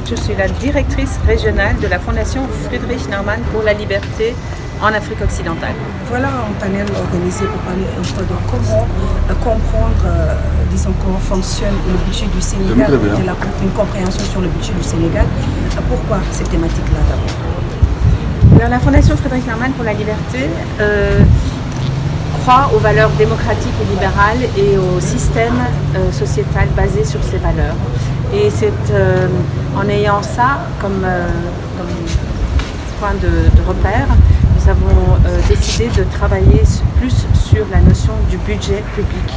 Je suis la directrice régionale de la Fondation Friedrich Naumann pour la liberté en Afrique occidentale. Voilà un panel organisé pour parler un peu de comment comprendre, disons, comment fonctionne le budget du Sénégal, une compréhension sur le budget du Sénégal. Pourquoi cette thématique-là d'abord? Alors, la Fondation Friedrich Naumann pour la liberté croit aux valeurs démocratiques et libérales et au système sociétal basé sur ces valeurs. Et c'est en ayant ça comme point de repère, nous avons décidé de travailler plus sur la notion du budget public,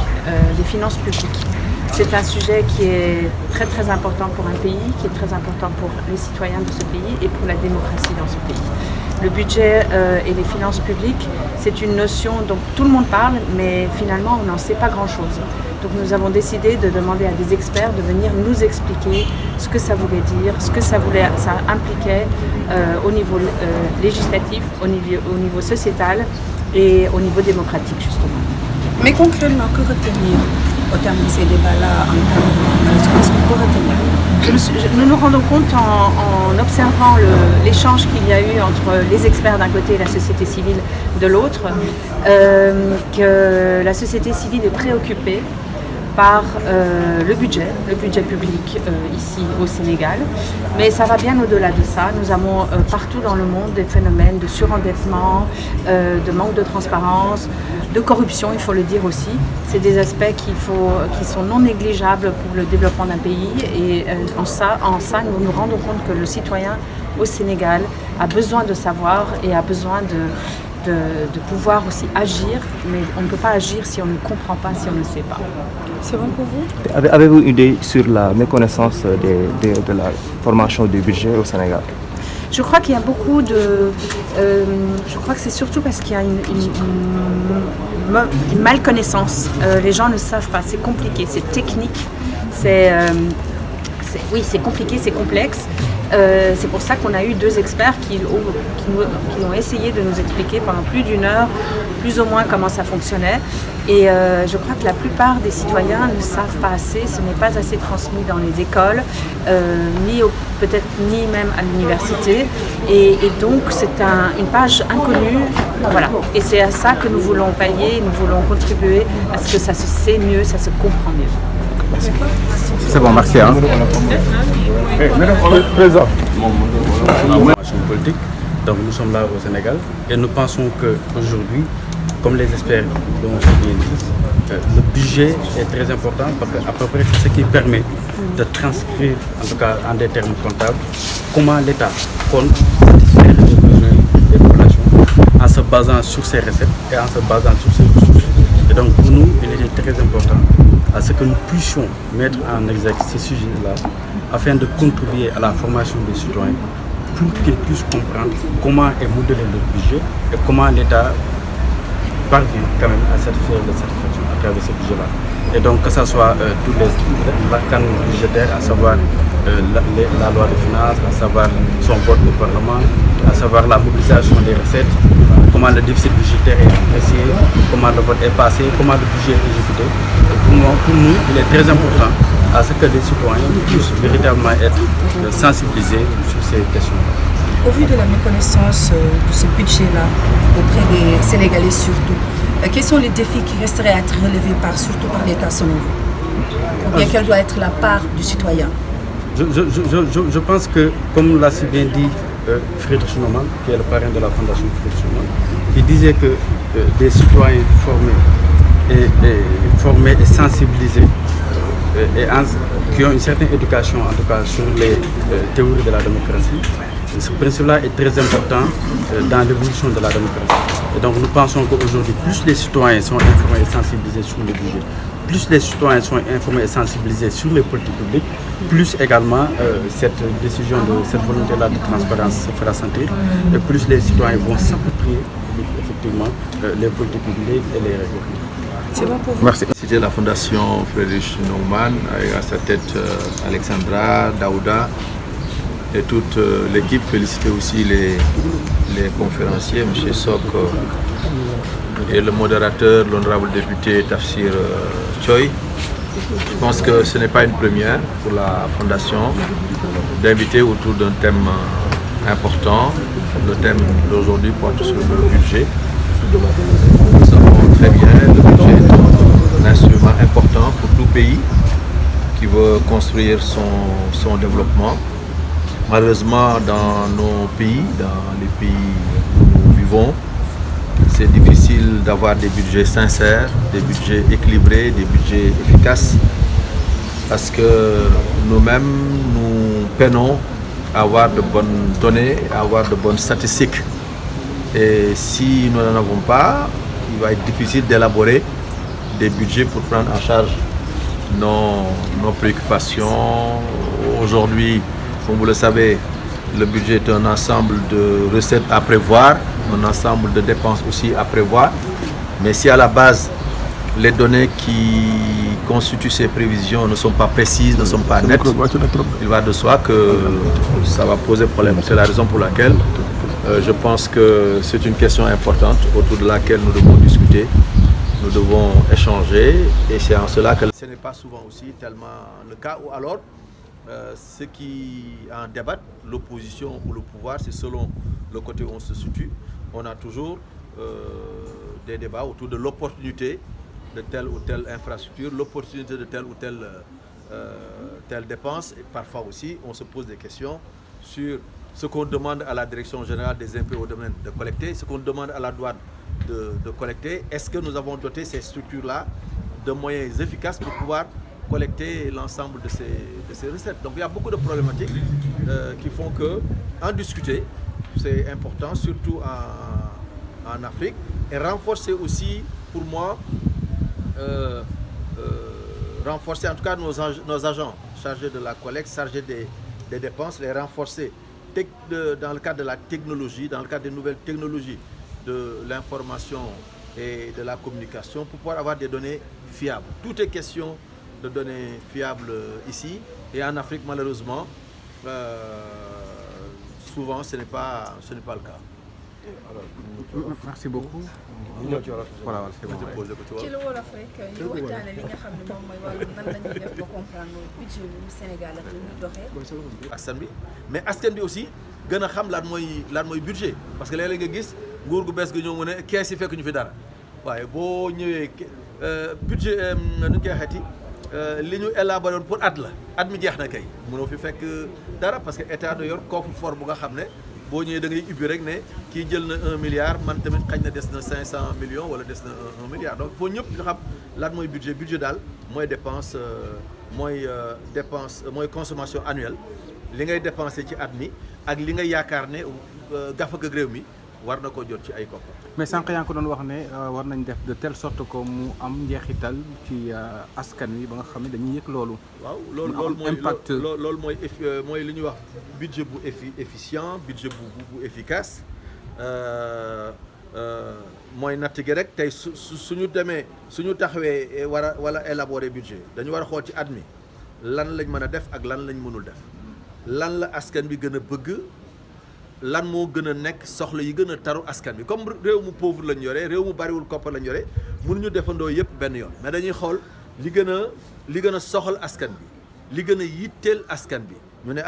des finances publiques. C'est un sujet qui est très très important pour un pays, qui est très important pour les citoyens de ce pays et pour la démocratie dans ce pays. Le budget et les finances publiques, c'est une notion dont tout le monde parle, mais finalement on n'en sait pas grand-chose. Donc nous avons décidé de demander à des experts de venir nous expliquer ce que ça voulait dire, ce que ça impliquait au niveau législatif, au niveau sociétal et au niveau démocratique justement. Mais concrètement, que retenir au terme de ces débats-là en termes de ce qu'on peut retenir? Nous nous rendons compte en observant l'échange qu'il y a eu entre les experts d'un côté et la société civile de l'autre, que la société civile est préoccupée par le budget public ici au Sénégal. Mais ça va bien au-delà de ça. Nous avons partout dans le monde des phénomènes de surendettement, de manque de transparence, de corruption, il faut le dire aussi. C'est des aspects qui sont non négligeables pour le développement d'un pays. Et en ça, nous nous rendons compte que le citoyen au Sénégal a besoin de savoir et a besoin de pouvoir aussi agir, mais on ne peut pas agir si on ne comprend pas, si on ne sait pas. C'est bon pour vous? Avez-vous une idée sur la méconnaissance de la formation du budget au Sénégal? Je crois qu'il y a beaucoup de... je crois que c'est surtout parce qu'il y a une malconnaissance. Les gens ne savent pas, c'est compliqué, c'est technique, oui, c'est compliqué, c'est complexe. C'est pour ça qu'on a eu deux experts qui ont essayé de nous expliquer pendant plus d'une heure, plus ou moins comment ça fonctionnait. Et je crois que la plupart des citoyens ne savent pas assez, ce n'est pas assez transmis dans les écoles, peut-être ni même à l'université. Et donc c'est une page inconnue, voilà. Et c'est à ça que nous voulons pallier, nous voulons contribuer à ce que ça se sait mieux, ça se comprend mieux. Merci. C'est bon, merci. Hein. Présent. La formation politique, donc nous sommes là au Sénégal et nous pensons qu'aujourd'hui, comme les experts l'ont bien dit, le budget est très important parce qu'à peu près c'est ce qui permet de transcrire, en tout cas en des termes comptables, comment l'État compte satisfaire les besoins des populations en se basant sur ses recettes et en se basant sur ses ressources. Et donc pour nous, il est très important à ce que nous puissions mettre en exergue ces sujets-là afin de contribuer à la formation des citoyens pour qu'ils puissent comprendre comment est modélé le budget et comment l'État parvient quand même à satisfaire les satisfactions à travers ce budget-là. Et donc que ce soit tous les canons budgétaires, à savoir la loi de finances, à savoir son vote au Parlement, à savoir la mobilisation des recettes, comment le déficit budgétaire est apprécié, comment le vote est passé, comment le budget est exécuté. Pour nous, il est très important à ce que les citoyens puissent véritablement être sensibilisés sur ces questions-là. Au vu de la méconnaissance de ce budget-là auprès des Sénégalais surtout, quels sont les défis qui resteraient à être relevés surtout par l'État selon vous? Ou bien quelle doit être la part du citoyen? Je pense que, comme l'a si bien dit Friedrich Naumann, qui est le parrain de la Fondation Friedrich Naumann, il disait que des citoyens formés et sensibilisés qui ont une certaine éducation, en tout cas sur les théories de la démocratie. Ce principe-là est très important dans l'évolution de la démocratie. Et donc nous pensons qu'aujourd'hui, plus les citoyens sont informés et sensibilisés sur le budget, plus les citoyens sont informés et sensibilisés sur les politiques publiques, plus également cette décision, cette volonté-là de transparence se fera sentir, et plus les citoyens vont s'approprier effectivement les politiques publiques et les règles. C'est bon pour vous? Merci. C'était la Fondation Friedrich Naumann, avec à sa tête Alexandra, Daouda et toute l'équipe. Féliciter aussi les conférenciers, M. Sok et le modérateur, l'honorable député Tafsir Choi. Je pense que ce n'est pas une première pour la Fondation d'inviter autour d'un thème important. Le thème d'aujourd'hui porte sur le budget. Nous savons très bien que le budget est un instrument important pour tout pays qui veut construire son développement. Malheureusement, dans nos pays, dans les pays où nous vivons, c'est difficile d'avoir des budgets sincères, des budgets équilibrés, des budgets efficaces, parce que nous-mêmes, nous peinons à avoir de bonnes données, à avoir de bonnes statistiques. Et si nous n'en avons pas, il va être difficile d'élaborer des budgets pour prendre en charge nos préoccupations. Aujourd'hui, comme vous le savez, le budget est un ensemble de recettes à prévoir, un ensemble de dépenses aussi à prévoir. Mais si à la base, les données qui constituent ces prévisions ne sont pas précises, ne sont pas nettes, il va de soi que ça va poser problème. C'est la raison pour laquelle je pense que c'est une question importante autour de laquelle nous devons discuter, nous devons échanger, et c'est en cela que ce n'est pas souvent aussi tellement le cas, ou alors ceux qui en débattent, l'opposition ou le pouvoir, c'est selon le côté où on se situe. On a toujours des débats autour de l'opportunité de telle ou telle infrastructure, l'opportunité de telle ou telle dépense. Et parfois aussi, on se pose des questions sur ce qu'on demande à la Direction générale des impôts et domaines de collecter, ce qu'on demande à la douane de collecter. Est-ce que nous avons doté ces structures-là de moyens efficaces pour pouvoir collecter l'ensemble de ces recettes? Donc il y a beaucoup de problématiques qui font que en discuter, c'est important, surtout en Afrique, et renforcer aussi, pour moi, renforcer en tout cas nos agents chargés de la collecte, chargés des dépenses, les renforcer dans le cadre de la technologie, dans le cadre des nouvelles technologies de l'information et de la communication, pour pouvoir avoir des données fiables. Tout est question de données fiables ici, et en Afrique, malheureusement, souvent ce n'est pas le cas. Merci beaucoup. Voilà, c'est bon. ci la wolof rek ñu waxtaane li nga xam ne moom mooy wàllu nan la ñuy def ba comprendre budget bu Sénégal ak li muy doxee. askan bi mais askan bi aussi gën a xam lan mooy budget, parce que léeg-léeg nga gis nguur gu bees gi ñëw mu ne kees yi fekk ñu fi dara, waaye boo ñëwee budget nu ñu koy xeeti li ñu élaboré woon pour at mi jeex na kay mënoo fi fekk dara, parce que état da yor coffre-fort bu nga xam ne boo ñëwee da ngay ubbi rek ne kii jël na 1 milliard, man tamit xañ na des na 500 millions wala des na 1 milliard. Donc foo ñëpp ñu xam lan mooy budget daal mooy dépense mooy consommation annuelle, li ngay dépensé ci at mi ak li nga yaakaar ne gafak ak réew mi war na ko jot ci ay koppar. mais sànq yaa ngi ko doon wax ne war nañ def de telle sorte que mu am njeexital ci askan wi ba nga xam ne dañuy yëg loolu. waaw loolu mooy impact. loolu mooy li ñuy wax budget bu efficient, budget bu efficace. mooy natt gi rek tey suñu taxawee wala élaborer budget dañu war a xool ci at mi lan lañ mën a def ak lan lañ mënul def, lan la askan bi gën a bëgg, lan moo gën a nekk soxla yi gën a taru askan bi. Comme réew mu pauvre lañ yore, réew mu bariwul koppar lañ yore, mënuñu defandoo yëpp benn yoon, mais dañuy xool li gën a soxal askan bi, li gën a yitteel askan bi. ñu ne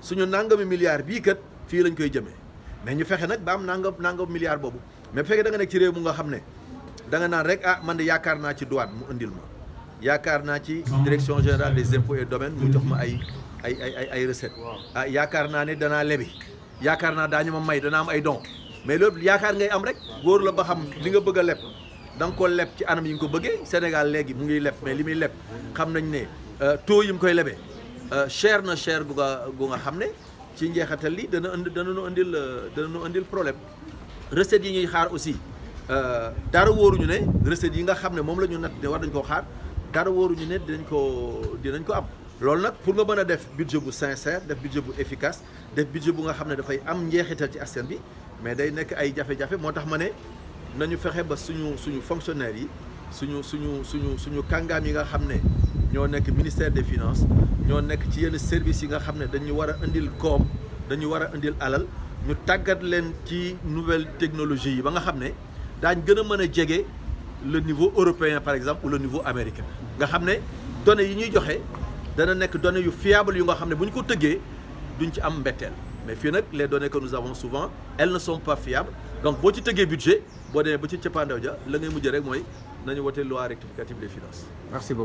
suñu nangami milliard bii kat fii lañ koy jëmee, mais ñu fexe nag ba am nangam milliard boobu. mais bu fekkee da nga nekk ci réew mu nga xam ne da nga naan rek man de yaakaar naa ci douane mu indil ma, yaakaar naa ci direction générale des impôts et domaines mu jox ma ay recettes, yaakaar naa ne danaa lebi, yaakaar naa daañu ma may dana am ay dons, mais loolu yaakaar ngay am rek. wóor la ba xam li nga bëgg a leb da nga ko leb ci anam yi nga ko bëggee. Sénégal léegi mu ngi leb, mais li muy leb xam nañ ne taux yi mu koy lebee cher gu nga xam ne ci njeexital li dana nu indil problème. recettes yi ñuy xaar aussi dara wóoruñu ne recettes yi nga xam ne moom la ñu nat ne war dañ koo xaar, dara wóoruñu ne dinañ ko am. loolu nag pour nga mën a def budget bu sincère, def budget bu efficace, def budget bu nga xam ne dafay am njeexital ci askan bi, mais day nekk ay jafe-jafe. moo tax ma ne nañu fexe ba suñu fonctionnaires yi, suñu kàngaam yi nga xam ne ñoo nekk ministère des finances, ñoo nekk ci yenn services yi nga xam ne dañu war a indil koom, dañu war a indil alal, ñu tàggat leen ci nouvelle technologie yi ba nga xam ne daañ gën a mën a jege le niveau européen par exemple ou le niveau américain, nga xam ne données yi ñuy joxe dana nekk données yu fiable yu nga xam ne bu ñu ko tëggee duñ ci am mbetteel mais fii nag les données que nous avons souvent elles ne sont pas fiables donc boo ci tëggee budget boo demee ba ci cëppaandaw ja la ngay mujj rek mooy nañu wote loi rectificative des finances. Merci beaucoup.